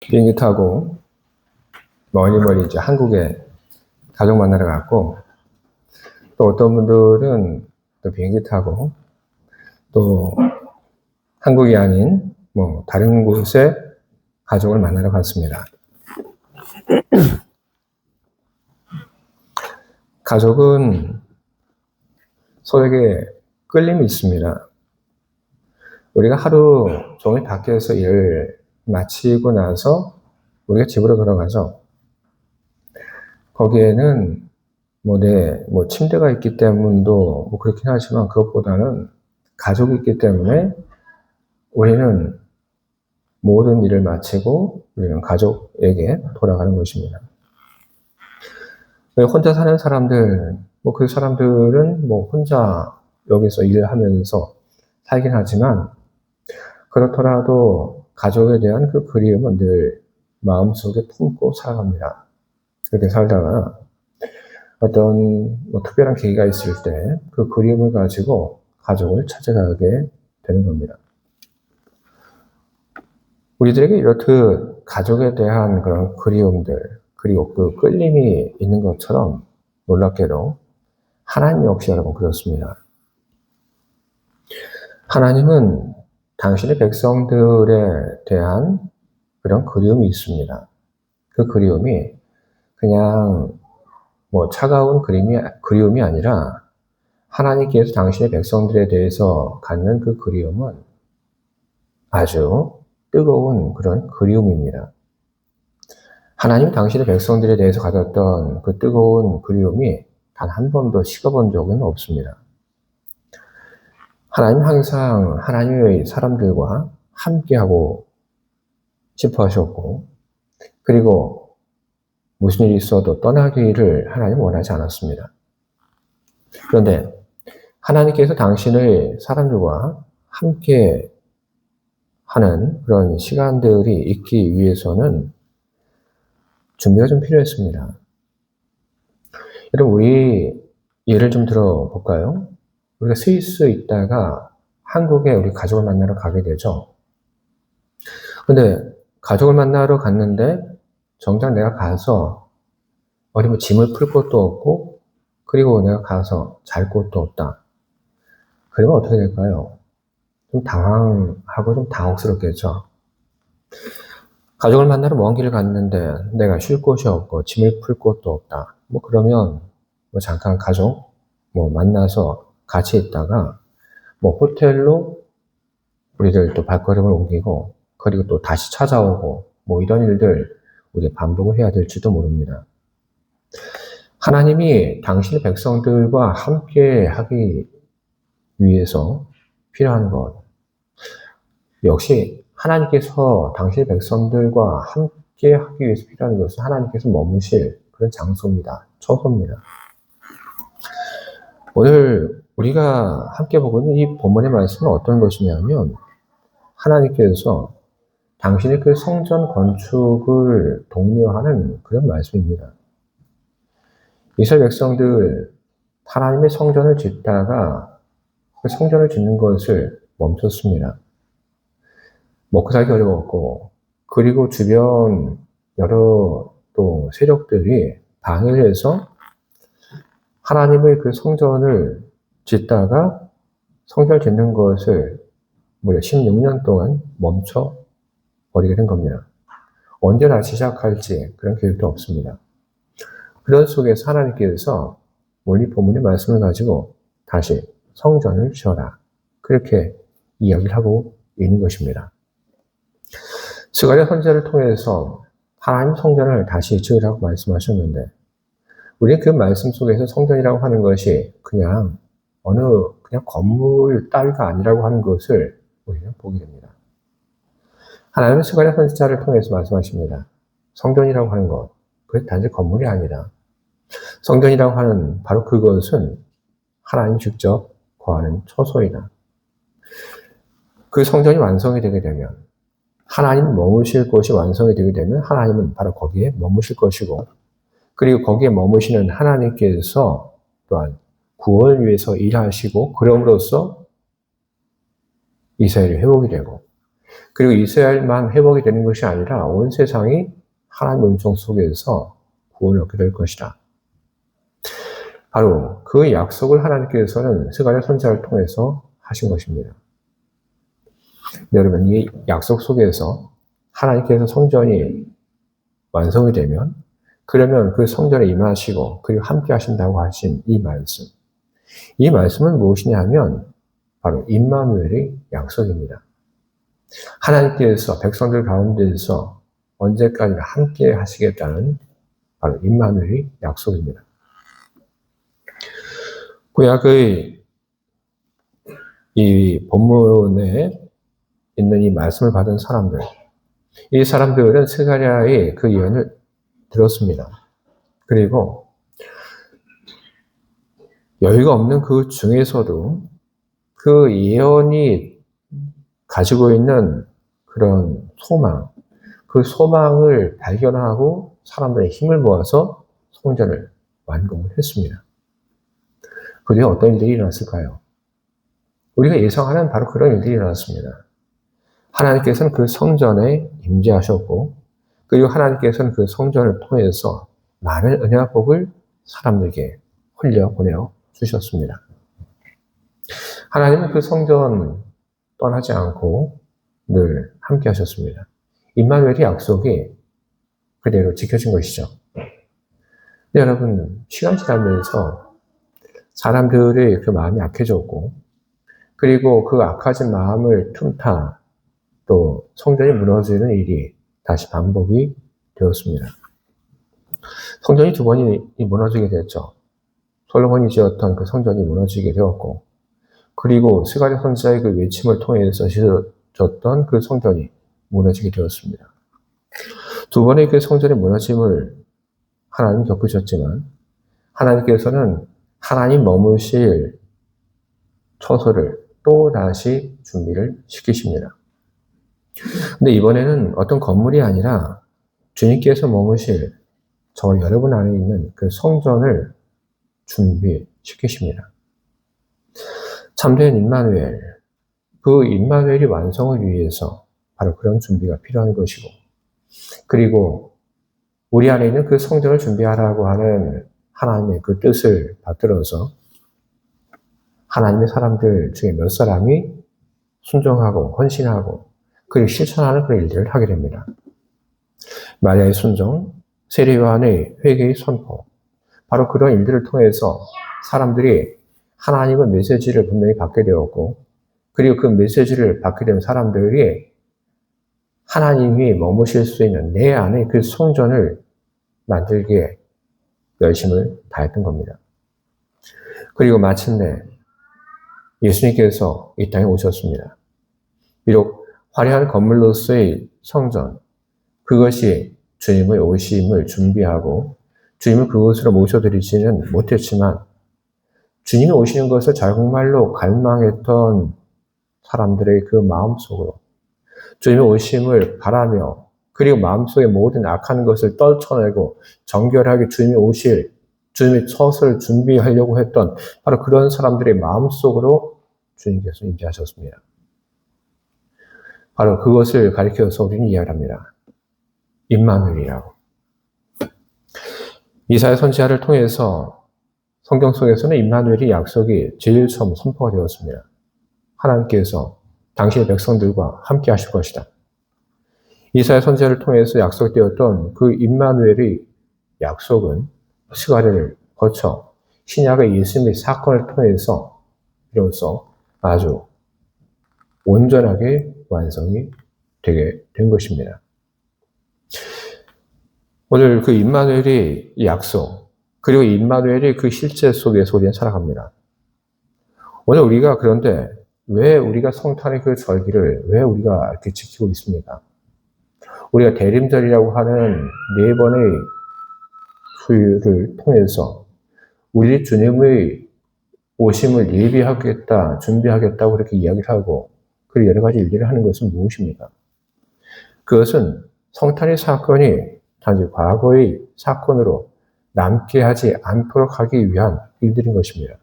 비행기 타고 멀리 이제 한국에 가족 만나러 갔고, 또 어떤 분들은 또 비행기 타고 또 한국이 아닌 뭐 다른 곳에 가족을 만나러 갔습니다. 가족은 서로에게 끌림이 있습니다. 우리가 하루 종일 밖에서 일을 마치고 나서 우리가 집으로 돌아가죠. 거기에는 뭐 침대가 있기 때문도 뭐 그렇긴 하지만 그것보다는 가족이 있기 때문에 우리는 모든 일을 마치고 우리는 가족에게 돌아가는 것입니다. 혼자 사는 사람들, 그 사람들은 혼자 여기서 일을 하면서 살긴 하지만 그렇더라도 가족에 대한 그 그리움은 늘 마음속에 품고 살아갑니다. 그렇게 살다가 어떤 특별한 계기가 있을 때 그 그리움을 가지고 가족을 찾아가게 되는 겁니다. 우리들에게 이렇듯 가족에 대한 그런 그리움들, 그리고 그 끌림이 있는 것처럼 놀랍게도 하나님 역시 여러분 그렇습니다. 하나님은 당신의 백성들에 대한 그런 그리움이 있습니다. 그 그리움이 그냥 차가운 그리움이 아니라 하나님께서 당신의 백성들에 대해서 갖는 그 그리움은 아주 뜨거운 그런 그리움입니다. 하나님 당신의 백성들에 대해서 가졌던 그 뜨거운 그리움이 단 한 번도 식어본 적은 없습니다. 하나님 항상 하나님의 사람들과 함께하고 싶어 하셨고, 그리고 무슨 일이 있어도 떠나기를 하나님 원하지 않았습니다. 그런데 하나님께서 당신의 사람들과 함께 하는 그런 시간들이 있기 위해서는 준비가 좀 필요했습니다. 여러분, 우리 예를 좀 들어볼까요? 우리가 스위스 있다가 한국에 우리 가족을 만나러 가게 되죠. 근데 가족을 만나러 갔는데 정작 내가 가서 어디 짐을 풀 곳도 없고, 그리고 내가 가서 잘 곳도 없다. 그러면 어떻게 될까요? 좀 당황하고 좀 당혹스럽겠죠. 가족을 만나러 먼 길을 갔는데 내가 쉴 곳이 없고 짐을 풀 곳도 없다. 그러면 잠깐 가족 만나서 같이 있다가 호텔로 우리들 또 발걸음을 옮기고, 그리고 또 다시 찾아오고 이런 일들 우리 반복을 해야 될지도 모릅니다. 하나님이 당신의 백성들과 함께 하기 위해서 필요한 것, 역시 하나님께서 당신의 백성들과 함께 하기 위해서 필요한 것은 하나님께서 머무실 그런 장소입니다. 처소입니다. 오늘 우리가 함께 보고 있는 이 본문의 말씀은 어떤 것이냐면, 하나님께서 당신의 그 성전 건축을 독려하는 그런 말씀입니다. 이스라엘 백성들, 하나님의 성전을 짓다가 그 성전을 짓는 것을 멈췄습니다. 먹고 살기 어려웠고, 그리고 주변 여러 또 세력들이 방해를 해서 하나님의 그 성전을 짓다가 성전을 짓는 것을 무려 16년 동안 멈춰버리게 된 겁니다. 언제 다시 시작할지 그런 계획도 없습니다. 그런 속에서 하나님께서 오늘 본문의 말씀을 가지고 다시 성전을 지어라, 그렇게 이야기를 하고 있는 것입니다. 스가랴 선지자를 통해서 하나님 성전을 다시 지으라고 말씀하셨는데, 우리는 그 말씀 속에서 성전이라고 하는 것이 그냥 건물 따위가 아니라고 하는 것을 우리는 보게 됩니다. 하나님은 스가랴 선지자를 통해서 말씀하십니다. 성전이라고 하는 것, 그것이 단지 건물이 아니라 성전이라고 하는 바로 그것은 하나님 직접 거하는 처소이다. 그 성전이 완성이 되게 되면, 하나님 머무실 곳이 완성이 되게 되면 하나님은 바로 거기에 머무실 것이고, 그리고 거기에 머무시는 하나님께서 또한 구원을 위해서 일하시고, 그럼으로써 이스라엘이 회복이 되고, 그리고 이스라엘만 회복이 되는 것이 아니라 온 세상이 하나님의 은총 속에서 구원을 얻게 될 것이다. 바로 그 약속을 하나님께서는 스가랴 선지자를 통해서 하신 것입니다. 여러분, 이 약속 속에서 하나님께서 성전이 완성이 되면 그러면 그 성전에 임하시고 그리고 함께 하신다고 하신 이 말씀. 이 말씀은 무엇이냐 하면 바로 임마누엘의 약속입니다. 하나님께서 백성들 가운데서 언제까지나 함께 하시겠다는 바로 임마누엘의 약속입니다. 구약의 이 본문에 있는 이 말씀을 받은 사람들, 이 사람들은 스가랴의 그 예언을 들었습니다. 그리고 여유가 없는 그 중에서도 그 예언이 가지고 있는 그런 소망, 그 소망을 발견하고 사람들의 힘을 모아서 성전을 완공을 했습니다. 그 뒤에 어떤 일들이 일어났을까요? 우리가 예상하는 바로 그런 일들이 일어났습니다. 하나님께서는 그 성전에 임재하셨고, 그리고 하나님께서는 그 성전을 통해서 많은 은혜와 복을 사람들에게 흘려보내어 주셨습니다. 하나님은 그 성전 떠나지 않고 늘 함께 하셨습니다. 임마누엘의 약속이 그대로 지켜진 것이죠. 근데 여러분, 시간 지나면서 사람들의 그 마음이 악해졌고, 그리고 그 악해진 마음을 틈타 또 성전이 무너지는 일이 다시 반복이 되었습니다. 성전이 두 번이 무너지게 됐죠. 솔로몬이 지었던 그 성전이 무너지게 되었고, 그리고 스가랴 선지자의 그 외침을 통해서 지어졌던 그 성전이 무너지게 되었습니다. 두 번의 그 성전의 무너짐을 하나님 겪으셨지만, 하나님께서는 하나님 머무실 처소를 또 다시 준비를 시키십니다. 근데 이번에는 어떤 건물이 아니라 주님께서 머무실 저 여러분 안에 있는 그 성전을 준비시키십니다. 참된 임마누엘, 그 임마누엘이 완성을 위해서 바로 그런 준비가 필요한 것이고, 그리고 우리 안에 있는 그 성전을 준비하라고 하는 하나님의 그 뜻을 받들어서 하나님의 사람들 중에 몇 사람이 순종하고 헌신하고 그리고 실천하는 그런 일들을 하게 됩니다. 마리아의 순종, 세례요한의 회개의 선포, 바로 그런 일들을 통해서 사람들이 하나님의 메시지를 분명히 받게 되었고, 그리고 그 메시지를 받게 된 사람들이 하나님이 머무실 수 있는 내 안에 그 성전을 만들기에 열심을 다했던 겁니다. 그리고 마침내 예수님께서 이 땅에 오셨습니다. 비록 화려한 건물로서의 성전, 그것이 주님의 오심을 준비하고 주님을 그곳으로 모셔드리지는 못했지만 주님이 오시는 것을 정말로 갈망했던 사람들의 그 마음속으로 주님의 오심을 바라며 그리고 마음속에 모든 악한 것을 떨쳐내고 정결하게 주님이 오실 주님의 처소를 준비하려고 했던 바로 그런 사람들의 마음속으로 주님께서 임재하셨습니다. 바로 그것을 가리켜서 우리는 이야기합니다. 임마누엘이라고. 이사야 선지자를 통해서 성경 속에서는 임마누엘의 약속이 제일 처음 선포가 되었습니다. 하나님께서 당신의 백성들과 함께 하실 것이다. 이사야 선지자를 통해서 약속되었던 그 임마누엘의 약속은 스가랴를 거쳐 신약의 예수님의 사건을 통해서 비로소 아주 온전하게 완성이 되게 된 것입니다. 오늘 그 임마누엘의 약속, 그리고 임마누엘의 그 실제 속에서 우리는 살아갑니다. 오늘 우리가 그런데 왜 우리가 성탄의 그 절기를 왜 우리가 이렇게 지키고 있습니까? 우리가 대림절이라고 하는 4번의 후유를 통해서 우리 주님의 오심을 예비하겠다, 준비하겠다고 그렇게 이야기를 하고 그리고 여러 가지 일들을 하는 것은 무엇입니까? 그것은 성탄의 사건이 단지 과거의 사건으로 남게 하지 않도록 하기 위한 일들인 것입니다.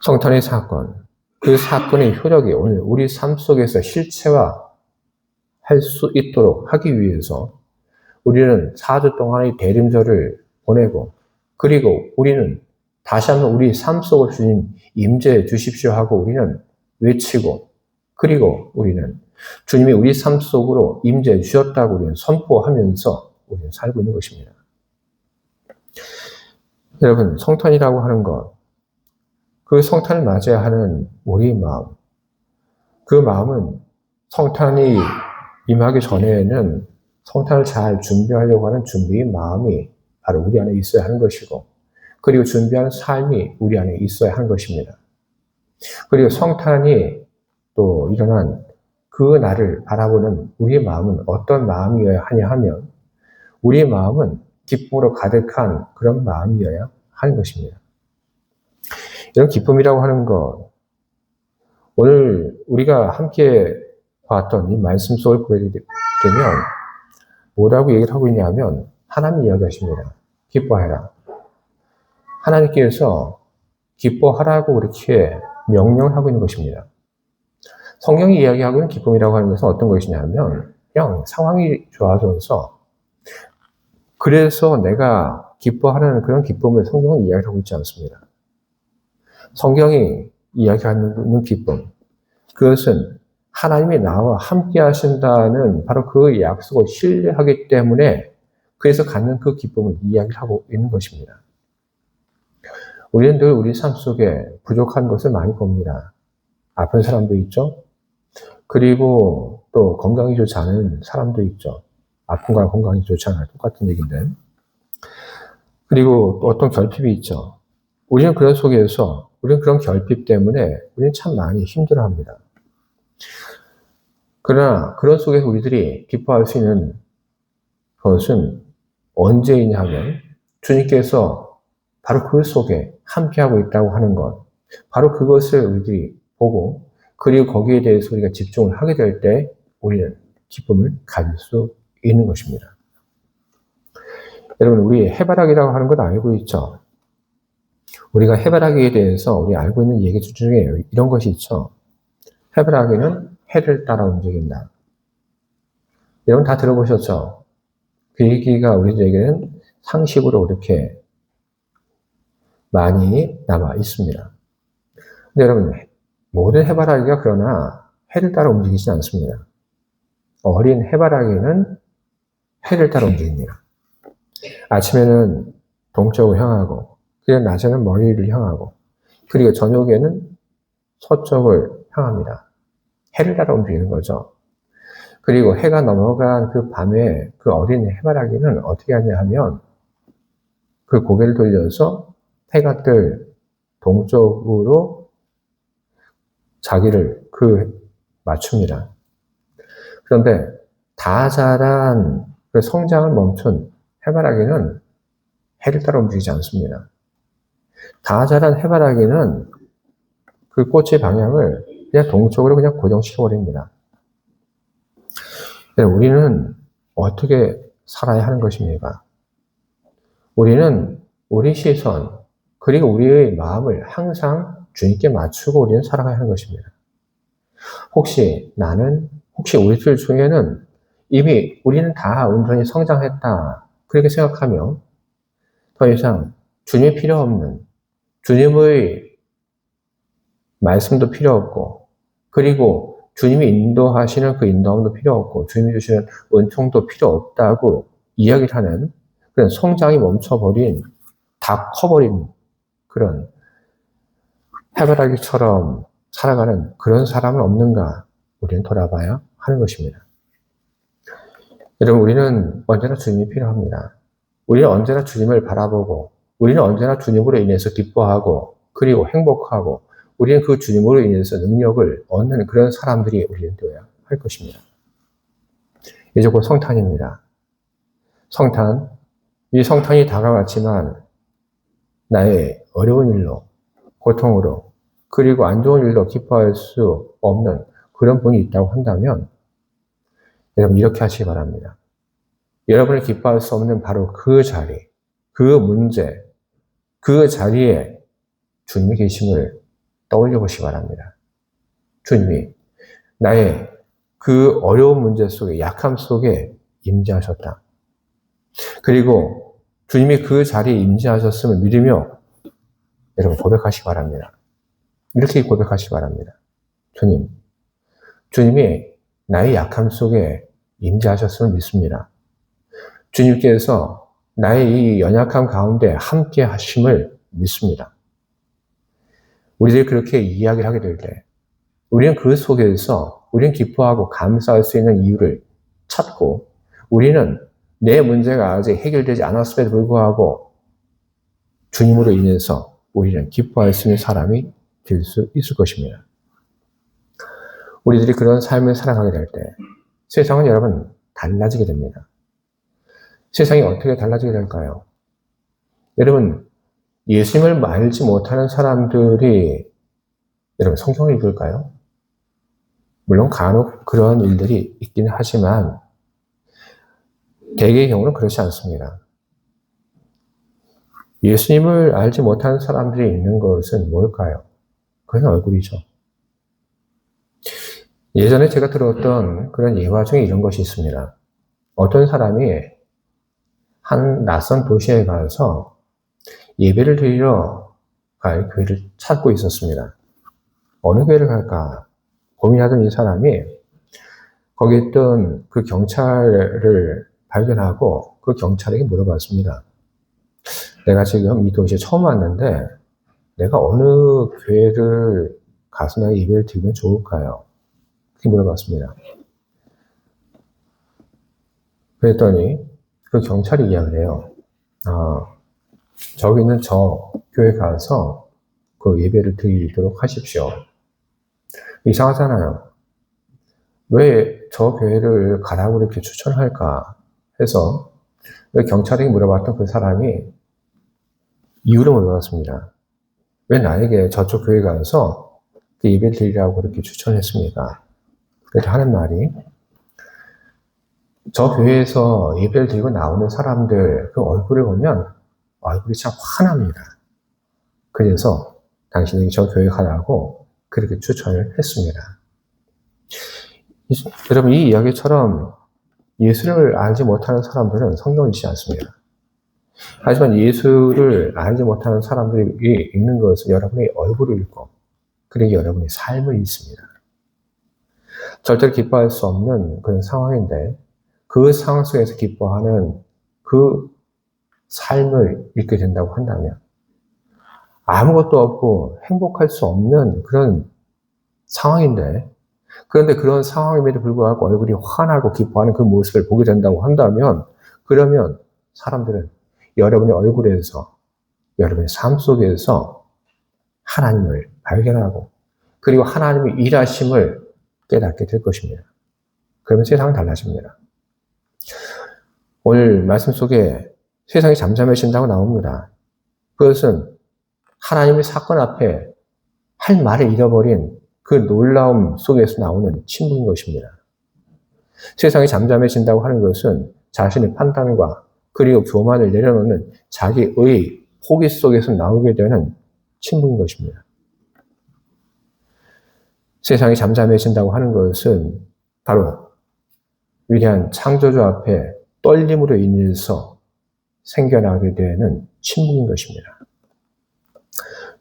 성탄의 사건, 그 사건의 효력이 오늘 우리 삶 속에서 실체화 할 수 있도록 하기 위해서 우리는 4주 동안의 대림절을 보내고, 그리고 우리는 다시 한번 우리 삶 속을 주님 임재해 주십시오 하고 우리는 외치고, 그리고 우리는 주님이 우리 삶 속으로 임재해 주셨다고 우리는 선포하면서 우리는 살고 있는 것입니다. 여러분, 성탄이라고 하는 것, 그 성탄을 맞아야 하는 우리의 마음, 그 마음은 성탄이 임하기 전에는 성탄을 잘 준비하려고 하는 준비의 마음이 바로 우리 안에 있어야 하는 것이고, 그리고 준비하는 삶이 우리 안에 있어야 하는 것입니다. 그리고 성탄이 또 일어난 그 날을 바라보는 우리의 마음은 어떤 마음이어야 하냐 하면, 우리의 마음은 기쁨으로 가득한 그런 마음이어야 하는 것입니다. 이런 기쁨이라고 하는 것, 오늘 우리가 함께 봤던 이 말씀 속을 보게 되면 뭐라고 얘기를 하고 있냐면, 하나님이 이야기하십니다. 기뻐해라. 하나님께서 기뻐하라고 그렇게 명령하고 있는 것입니다. 성경이 이야기하고 있는 기쁨이라고 하는 것은 어떤 것이냐면, 그냥 상황이 좋아져서 그래서 내가 기뻐하는 그런 기쁨을 성경은 이야기하고 있지 않습니다. 성경이 이야기하는 기쁨, 그것은 하나님이 나와 함께 하신다는 바로 그 약속을 신뢰하기 때문에 그래서 갖는 그 기쁨을 이야기를 하고 있는 것입니다. 우리는 늘 우리 삶 속에 부족한 것을 많이 봅니다. 아픈 사람도 있죠. 그리고 또 건강이 좋지 않은 사람도 있죠. 아픔과 건강이 좋지 않아요. 똑같은 얘기인데. 그리고 또 어떤 결핍이 있죠. 우리는 그런 속에서, 우리는 그런 결핍 때문에 우리는 참 많이 힘들어합니다. 그러나 그런 속에서 우리들이 기뻐할 수 있는 것은 언제이냐 하면, 주님께서 바로 그 속에 함께하고 있다고 하는 것, 바로 그것을 우리들이 보고, 그리고 거기에 대해서 우리가 집중을 하게 될 때 우리는 기쁨을 가질 수 있는 것입니다. 여러분, 우리 해바라기라고 하는 것 알고 있죠? 우리가 해바라기에 대해서 우리 알고 있는 얘기 중에 이런 것이 있죠. 해바라기는 해를 따라 움직인다. 여러분 다 들어보셨죠? 그 얘기가 우리들에게는 상식으로 이렇게 많이 남아 있습니다. 근데 여러분, 모든 해바라기가 그러나 해를 따라 움직이지 않습니다. 어린 해바라기는 해를 따라 움직입니다. 아침에는 동쪽을 향하고, 그리고 낮에는 머리를 향하고, 그리고 저녁에는 서쪽을 향합니다. 해를 따라 움직이는 거죠. 그리고 해가 넘어간 그 밤에 그 어린 해바라기는 어떻게 하냐 하면, 그 고개를 돌려서 해가 뜰 동쪽으로 자기를 맞춥니다. 그런데 다 자란 그 성장을 멈춘 해바라기는 해를 따라 움직이지 않습니다. 다 자란 해바라기는 그 꽃의 방향을 그냥 동쪽으로 그냥 고정시켜버립니다. 우리는 어떻게 살아야 하는 것입니까? 우리는 우리 시선, 그리고 우리의 마음을 항상 주님께 맞추고 우리는 살아가야 하는 것입니다. 혹시 우리들 중에는 이미 우리는 다 온전히 성장했다, 그렇게 생각하며 더 이상 주님이 필요 없는, 주님의 말씀도 필요 없고, 그리고 주님이 인도하시는 그 인도함도 필요 없고, 주님이 주시는 은총도 필요 없다고 이야기를 하는 그런 성장이 멈춰버린, 다 커버린 그런 해바라기처럼 살아가는 그런 사람은 없는가 우리는 돌아봐야 하는 것입니다. 여러분, 우리는 언제나 주님이 필요합니다. 우리는 언제나 주님을 바라보고, 우리는 언제나 주님으로 인해서 기뻐하고, 그리고 행복하고, 우리는 그 주님으로 인해서 능력을 얻는 그런 사람들이 우리는 되어야 할 것입니다. 이제 곧 성탄입니다. 이 성탄이 다가왔지만 나의 어려운 일로, 고통으로, 그리고 안 좋은 일로 기뻐할 수 없는 그런 분이 있다고 한다면 여러분 이렇게 하시기 바랍니다. 여러분을 기뻐할 수 없는 바로 그 자리, 그 문제, 그 자리에 주님이 계심을 떠올려 보시기 바랍니다. 주님이 나의 그 어려운 문제 속에, 약함 속에 임재하셨다. 그리고 주님이 그 자리에 임재하셨음을 믿으며 여러분 고백하시기 바랍니다. 이렇게 고백하시기 바랍니다. 주님이 나의 약함 속에 임재하셨음을 믿습니다. 주님께서 나의 이 연약함 가운데 함께 하심을 믿습니다. 우리들이 그렇게 이야기를 하게 될 때, 우리는 그 속에서 우리는 기뻐하고 감사할 수 있는 이유를 찾고, 우리는 내 문제가 아직 해결되지 않았음에도 불구하고 주님으로 인해서 우리는 기뻐할 수 있는 사람이 될 수 있을 것입니다. 우리들이 그런 삶을 살아가게 될 때 세상은 여러분 달라지게 됩니다. 세상이 어떻게 달라지게 될까요? 여러분, 예수님을 알지 못하는 사람들이 여러분 성경을 읽을까요? 물론 간혹 그런 일들이 있긴 하지만 대개의 경우는 그렇지 않습니다. 예수님을 알지 못하는 사람들이 있는 것은 뭘까요? 그건 얼굴이죠. 예전에 제가 들었던 그런 예화 중에 이런 것이 있습니다. 어떤 사람이 한 낯선 도시에 가서 예배를 드리러 갈 교회를 찾고 있었습니다. 어느 교회를 갈까 고민하던 이 사람이 거기 있던 그 경찰을 발견하고 그 경찰에게 물어봤습니다. 내가 지금 이 도시에 처음 왔는데 내가 어느 교회를 가서 내가 예배를 드리면 좋을까요? 그렇게 물어봤습니다. 그랬더니 그 경찰이 이야기를 해요. 저기 있는 저 교회 가서 그 예배를 드리도록 하십시오. 이상하잖아요. 왜 저 교회를 가라고 이렇게 추천할까 해서 경찰에게 물어봤던 그 사람이 이유를 물어봤습니다. 왜 나에게 저쪽 교회 가서 예배를 드리라고 그렇게 추천했습니까? 그래서 하는 말이 저 교회에서 예배를 드리고 나오는 사람들 그 얼굴을 보면 얼굴이 참 환합니다. 그래서 당신에게 저 교회 가라고 그렇게 추천을 했습니다. 여러분, 이 이야기처럼 예수를 알지 못하는 사람들은 성경을 읽지 않습니다. 하지만 예수를 알지 못하는 사람들이 읽는 것은 여러분의 얼굴을 읽고 그리고 여러분의 삶을 읽습니다. 절대로 기뻐할 수 없는 그런 상황인데 그 상황 속에서 기뻐하는 그 삶을 읽게 된다고 한다면 아무것도 없고 행복할 수 없는 그런 상황인데 그런데 그런 상황임에도 불구하고 얼굴이 환하고 기뻐하는 그 모습을 보게 된다고 한다면 그러면 사람들은 여러분의 얼굴에서 여러분의 삶 속에서 하나님을 발견하고 그리고 하나님의 일하심을 깨닫게 될 것입니다. 그러면 세상은 달라집니다. 오늘 말씀 속에 세상이 잠잠해진다고 나옵니다. 그것은 하나님의 사건 앞에 할 말을 잃어버린 그 놀라움 속에서 나오는 침묵인 것입니다. 세상이 잠잠해진다고 하는 것은 자신의 판단과 그리고 교만을 내려놓는 자기의 포기 속에서 나오게 되는 침묵인 것입니다. 세상이 잠잠해진다고 하는 것은 바로 위대한 창조주 앞에 떨림으로 인해서 생겨나게 되는 침묵인 것입니다.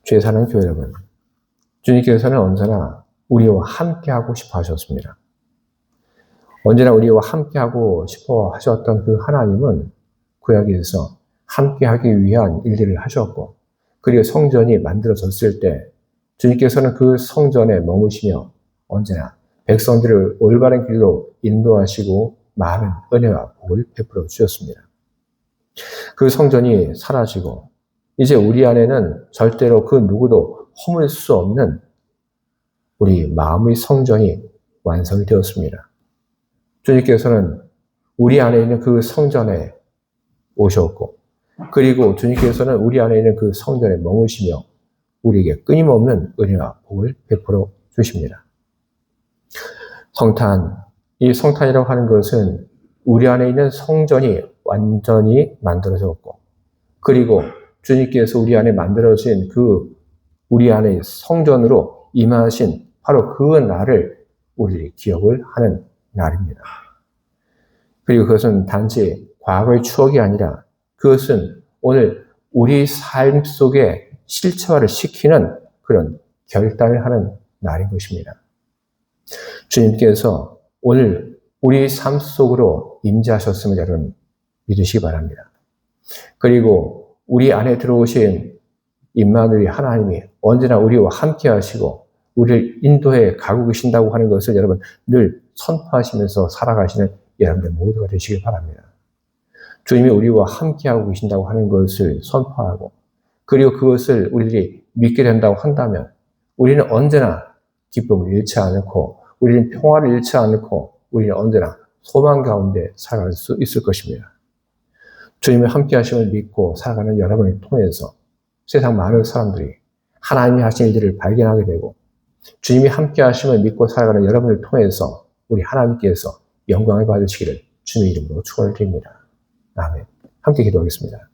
주의 사랑하는 교회 여러분, 주님께서는 언제나 우리와 함께하고 싶어 하셨습니다. 언제나 우리와 함께하고 싶어 하셨던 그 하나님은 구약에서 함께하기 위한 일들을 하셨고 그리고 성전이 만들어졌을 때 주님께서는 그 성전에 머무시며 언제나 백성들을 올바른 길로 인도하시고 많은 은혜와 복을 베풀어 주셨습니다. 그 성전이 사라지고 이제 우리 안에는 절대로 그 누구도 허물 수 없는 우리 마음의 성전이 완성이 되었습니다. 주님께서는 우리 안에 있는 그 성전에 오셨고 그리고 주님께서는 우리 안에 있는 그 성전에 머무시며 우리에게 끊임없는 은혜와 복을 베풀어 주십니다. 성탄, 이 성탄이라고 하는 것은 우리 안에 있는 성전이 완전히 만들어졌고 그리고 주님께서 우리 안에 만들어진 그 우리 안에 성전으로 임하신 바로 그 날을 우리들이 기억을 하는 날입니다. 그리고 그것은 단지 과거의 추억이 아니라 그것은 오늘 우리 삶 속에 실체화를 시키는 그런 결단을 하는 날인 것입니다. 주님께서 오늘 우리 삶 속으로 임재하셨음을 여러분 믿으시기 바랍니다. 그리고 우리 안에 들어오신 임마누엘 하나님이 언제나 우리와 함께 하시고 우리를 인도해 가고 계신다고 하는 것을 여러분 늘 선포하시면서 살아가시는 여러분들 모두가 되시길 바랍니다. 주님이 우리와 함께하고 계신다고 하는 것을 선포하고 그리고 그것을 우리들이 믿게 된다고 한다면 우리는 언제나 기쁨을 잃지 않고 우리는 평화를 잃지 않고 우리는 언제나 소망 가운데 살아갈 수 있을 것입니다. 주님의 함께하심을 믿고 살아가는 여러분을 통해서 세상 많은 사람들이 하나님이 하신 일들을 발견하게 되고 주님이 함께하심을 믿고 살아가는 여러분을 통해서 우리 하나님께서 영광을 받으시기를 주님의 이름으로 축원을 드립니다. 아멘. 함께 기도하겠습니다.